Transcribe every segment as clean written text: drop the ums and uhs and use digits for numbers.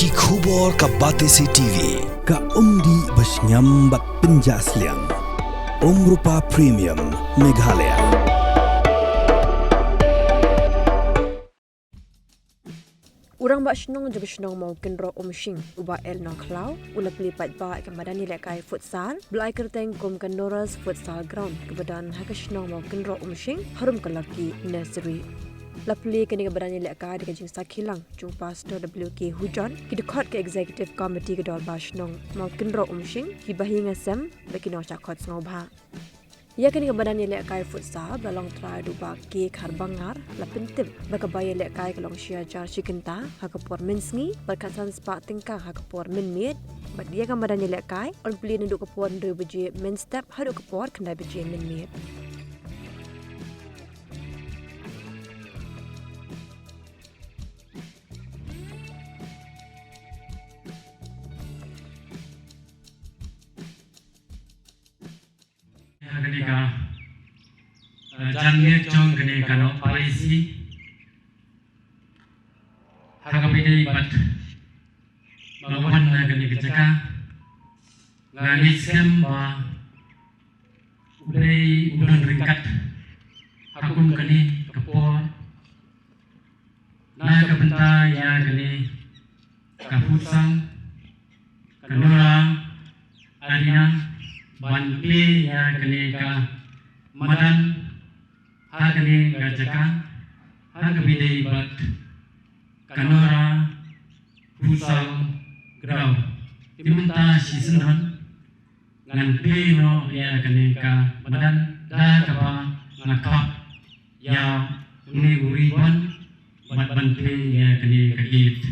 Ki khubor ka Batesi TV. Ka umdi basnyam bat penjaslian. Rupa Premium Meghalaya. Urang bak senang juga senang mau kenro umshing uba el nang klau ula pelipat ba ke badan ni lekai futsal belai kerteng kum Kendoras futsal ground kebadan hak senang mau kenro umshing harum kelaki nursery lapli kini ke badan ni lekai di kajing sakilang jumpa pastor WK Hujan ki dekat ke executive committee ke dol ba senang mau kenro umshing ki bahi ngasem bagi no cakot ngau ba. Ya kini kebadan ni lekai futsal belalong try duba ke karbangar la pentip bakabaya lekai kelong syajar cikenta hakapor mensngi berkatan spak tingkang hakapor menmit bak dia kan badan ni lekai on beli nduk kapor ndu beje men step hadu kapor kendai beje menmit. Ketika jangan jong ketika no paisi, harga beda ibat, bawan ketika jaka, ngani semba, udah ringkat, akum kini kepor, nah kebentar ya kini kapusan, Kendora, Adina. Banpli ya kenika madan ha kenika jaka ha kebide ibat Kendora pusal grau diminta sisenan ngan pino ya kenika madan da kapa ngakap ya uni uriban banpli ya kenika git.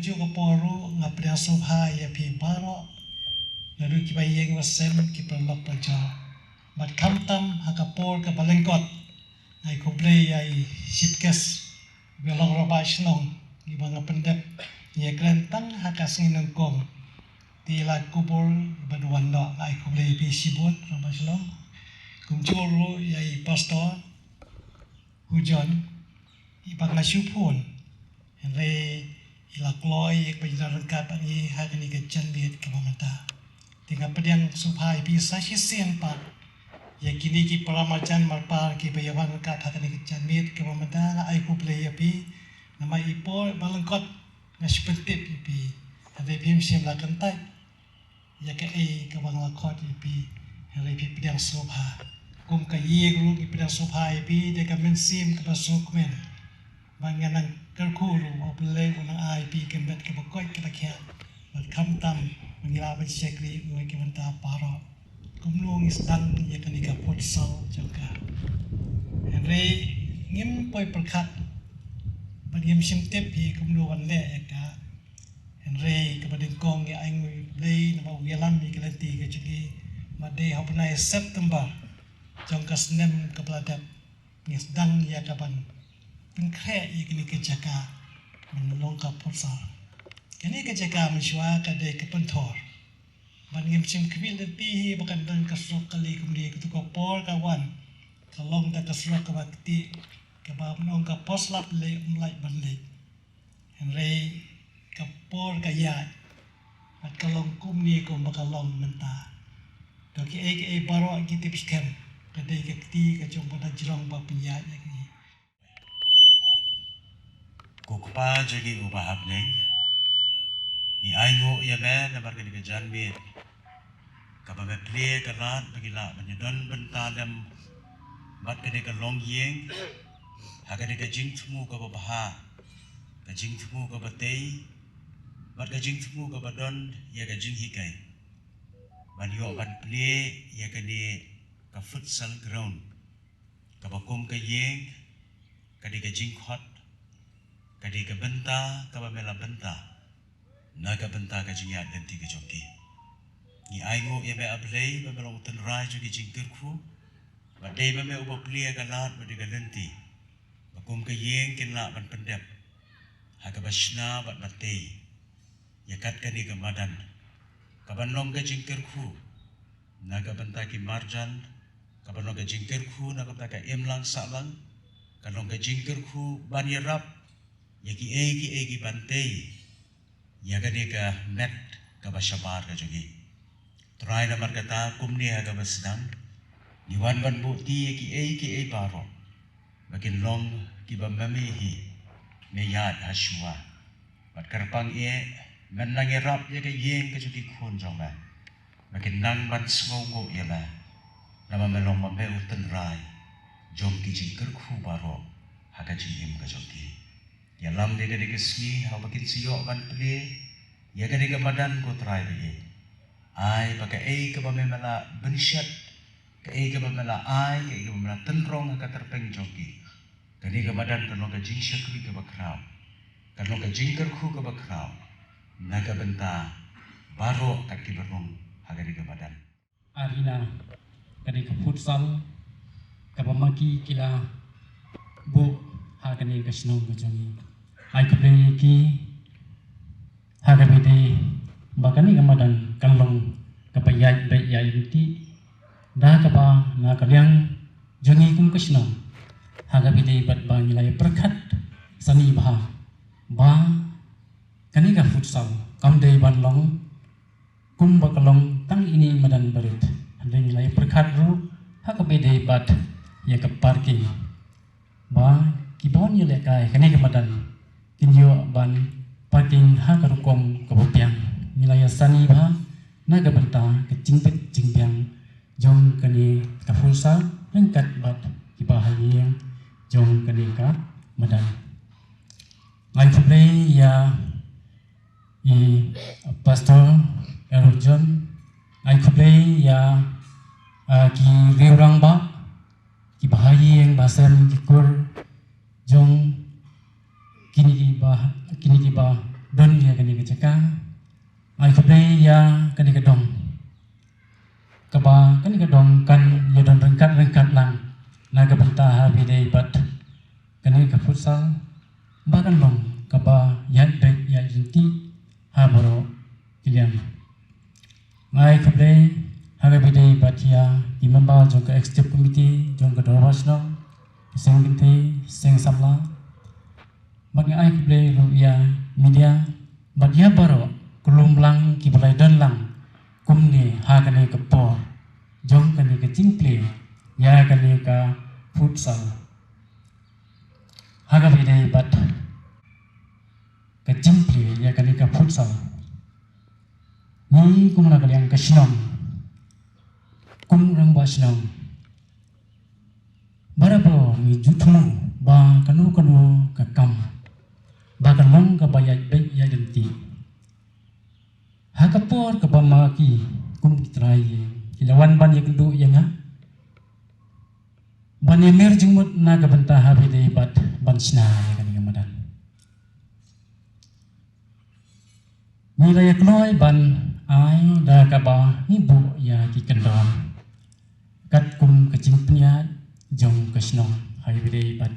Juga poru ngapria subha ya pi baro lalu kita yang wasem kita lok baca bat kamtam hakapor ke balengkot ai kublei ai sipkes belong roba snong ibang pendep ya krentang hakas nginengkong di la kubur baduan do ai kublei pi sibut roba snong kumjuru ya pastor Hujan ibang nasyupun re ilakloi ek penjaran kapan ni hari ni kejan biat ke mamata tinggal pediang supaya bisa sisen pak ya kini ki peramajan marpar ki bayawan kat hari ni kejan biat ke mamata ai ku play api nama ipo balengkot ngaspentit api hari pim sim la kentai ya ke ke bang lakot api hari pi pediang supaya kum ka ye guru ki pediang supaya api de ka mensim ke pasukmen banganang kerkuru obleng unang IP kembet ke bakoi ke bakhian bat kamtam mengira bersekri uai ke manta paro kumlung isdan ya kanika futsal jangka henry ngim poi perkat bat ngim simtep hi kumlung le ya ka henry ke badengkong ya aing play nama wialam mi kelenti ke cigi made hopnai September jangka senem ke peladap ngisdang ya kapan pengkhe ikni kejaka menolong ka futsal kini kejaka mensyua kadai ke pentor ban ngim sim kbil pi bakan dan kasrok kali kumdi ke tukopor kawan kalong ta kasrok ka bakti ke ba menong ka poslap le umlai banle henry kapor kaya at kalong kumni ko makalong menta doki ek baro kitip scam kadai ke ti ka jong pada jirong ba pinya Kukupa jadi ubah abneng, ni ayo ya ben lebar ke dikejan bit, kabar bepli kerat begila menyedon bentalem, bat ke dekalong yeng, haga dekajing temu ke baha, kajing temu ke batei, bat kajing temu ke badon ya kajing hikai. ban yo ban play ya kani ka futsal ground ka bakum ka yeng kadi ka jingkhot kadi ka benta ka bamela benta na ka benta ka jingya dan tiga joki ni aingo ya be ablay ba belong ten rai joki jingkir khu ba dei ba me ubo play ka lat ba diga lenti bakum ka yeng kin la ban pendep ha ka basna ba matei ya kat kani ka madan kabanong ka jingkir khu naga benta ki marjan kabanong ka jingkir khu naga benta ka imlang salang kanong ka jingkir khu ban yarap ya ki egi bantei ya gani ka met ka bashabar ka jogi try na markata kumni ha ka basnam niwan ban bukti ya ki egi baro makin long ki ba mamihi me yad hashua bat karpang ngan nang irap ya ke yeng ke juki khun jong ba makin nang ban sngongo ya ba nama melong ma me uten rai jom ki jingker khu baro haka jim ka joki ya lam de ke sni ha makin siyo ban ple ya ke badan ko trai be ai baka ke ba me mala bensyat ke ba mala ai ke ba mala tenrong ka terpeng joki kani ke badan kano ka jing syakri ke bakrau kano ka jingker khu ke bakrau naga benta baro kaki berung hagari ke badan arina kani ke futsal ka bamaki kila bu hagani ke snow gojongi ai ke ki hagabi de bakani ke madan kalong ke payai be ya inti da ka ba na kalyang jongi kum ke snow hagabi de bat bang nilai perkat sani bah kani ka futsal kam dei ban long kum bakalong tang ini madan barit hande nilai perkat ru hak bede bat ya ke parking ba kibon ye lekai kani ke madan kinyo ban parking ha ka rukom ka bopiang nilai sani ba naga benta ke jingpit jingpiang jong kani ka futsal rengkat bat kibahayeng jong kani ka madan ngai play ya pastor Erojon ai kuplay ya ki riurang ba ki bahayi yang basem ki kur jong kini ki ba don ya kani ke caka ai kuplay ya kani ke dong kaba kani ke dong kan ya don rengkat lang naga benta habi dei bat kani ke futsal bahkan dong kaba yan baik ya inti haboro kilian ngai kuplay haga bidai batia di member jong ke executive committee jong ke dorwas no seng kinti seng samla bagi ai kuplay lo ya media badia baro kulum lang ki balai dan lang kumni haga ne ke por jong ke ne ke jingplay ya ke ne ka futsal haga bidai bat ke jingplay ya ke ne ka futsal ni kum na kaliang kasinong kum rang basinong barabo ni juthu ba kanu kakam ba kalong ka bayat bay ya denti hakapor ka bamaki kum kitrai kilawan ban ya kendu ya nga ban emer jumut na ka benta habi de bat ban sna ya kan madan nilai kloi ban ai da ka ba ibu ya ki kendon kat kum kecing punya jong kesnong hai bide bat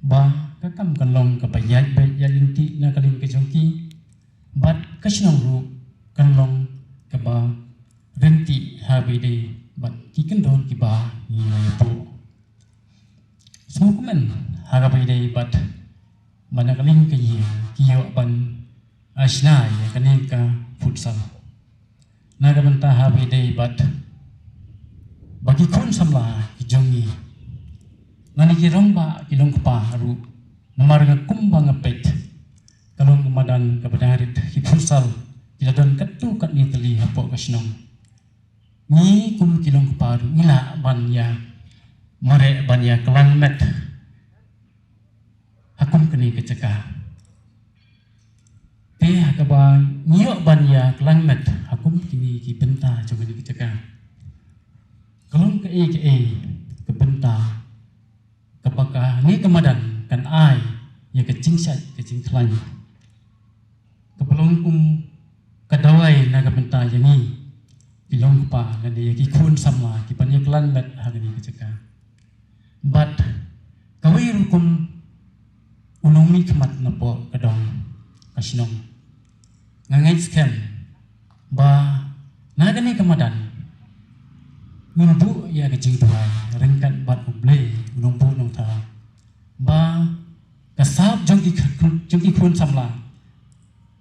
ba ka kam kalong ka payat ba ya linti na kalin ke jongki bat kesnong ru kalong ka ba renti ha bide bat ki kendon ki ba ni bu smukumen ha ka bide bat mana kalin ke ye ki yo ban asna ya kanin ka futsal naga benta habi dei bat bagi kun samla jongi nani ki romba ki long pa ru namar ga kumba ngapet kalong madan ka badarit ki futsal ila don katu kat ni teli hapo kasnong ni kum ki long pa ru ila ban ya mare ban ya kelang met hakum kini kecaka te hakaba niyo ban ya kelang met hakum kini ki benta jong ni kecaka kalong ke benta kapaka ni kemadan kan ai ya kecing sat kecing klan kapalong kadawai na benta yani pilong pa na dia ki kun sama ki panya klan bat hagani kecaka but kawai rukum unong ni kemat na po kadong kasinong ngangai scam ba nagani kemadan ngunbu ya kecing tuai rengkat bat uble unong bu nong ta ba kasab jong ki kun samla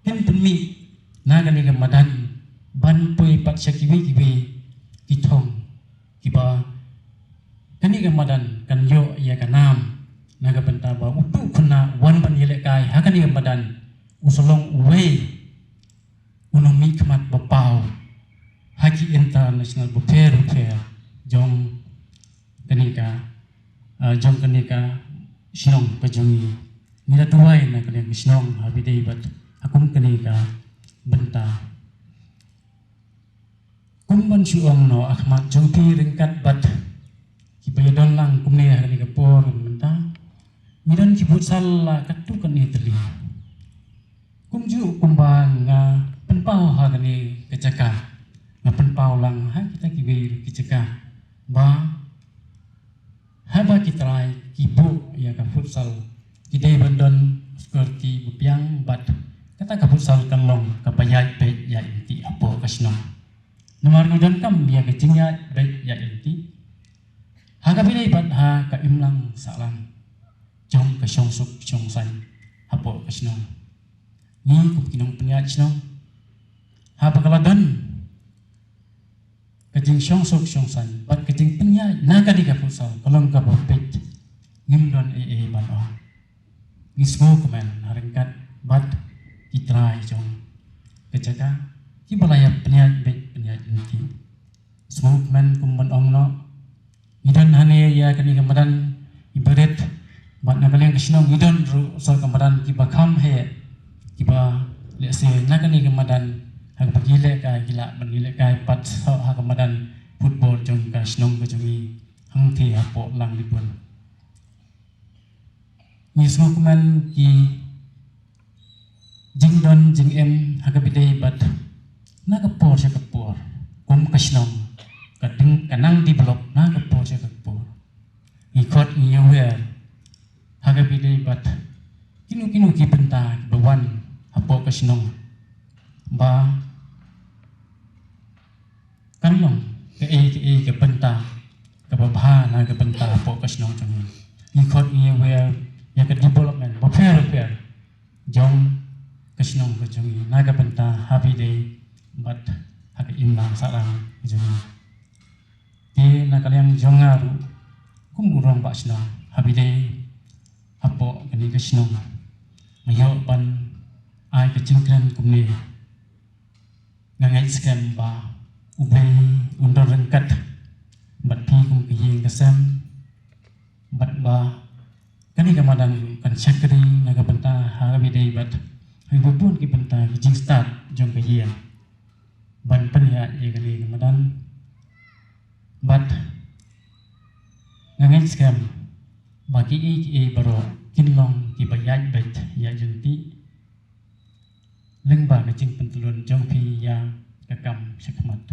hin penmi nagani kemadan ban pui pat syakiwi kitong kiba kani kemadan kan yo ya kanam naga benta ba utu kuna wan ban yele kai hakani kemadan usolong uwe unong mi kemat bapau haki international buper jong kanika sinong pajongi nila tuwai na kaniang sinong habidei bat akum kanika benta kumban suong no akmat jong pi ringkat bat kibayadon lang kumne kanika por benta midan kibut sala katu kani teli kumju kumbang nga penpau ha kani kecaka nga penpau lang ha kita kibe kecaka ba haba kitrai kibu ya ka futsal kidai bandon seperti bupiang bat kata ka futsal kanlong kapayai pe ya inti apo kasno nomor nudon kam ya kecingnya be ya inti ha ka bilai bat ha ka imlang salang jong ka songsuk songsan apo kasno ni kukinong penyat sino ha pakaladon kajing songsuk songsan bat kajing penyat naga di kapusal kolong ka bopet ngimdon ban oh ngismo kemen haringkat bat kitrai jong kecaka ki balaya penyat inti smo kemen kumban ong no ngidon hane ya kani kamadan ibarat bat nagaleng kasino ngidon ru sol kamadan ki bakam he kiba lese nagani kemadan hag pagile ka gila manile ka pat ha kemadan football jong ka snong ka jongi hangthi apo lang libon nismo kuman ki jingdon jing em hagabidei bat nagapor sa kapor kum ka snong kading kanang develop nagapor sa kapor ikot ngiyawer hagabidei bat kinu ki benta bawan apo kasinong ba kanlong ke benta ke babha na ke benta apo kasinong jong ikot ngiyawer ya ke development ba fair jong kasinong ka jong na ke benta habidei bat hak imlang sarang jong ti na kalyang jongaru kumurong ba sina habidei apo kani kasinong mayo pan ai kecingkran kumni ngangai scam ba ubei undor rengkat bat pi kum kiyeng kesam bat ba kani kamadan kan syakri naga benta habidei bat hibubun ki benta kijing start jong kiyeng ban penya ye kali kamadan bat ngangai scam bagi baro kinlong ki bayaj bet ya junti lengba kecing pentulun jong pi ya kakam sakmat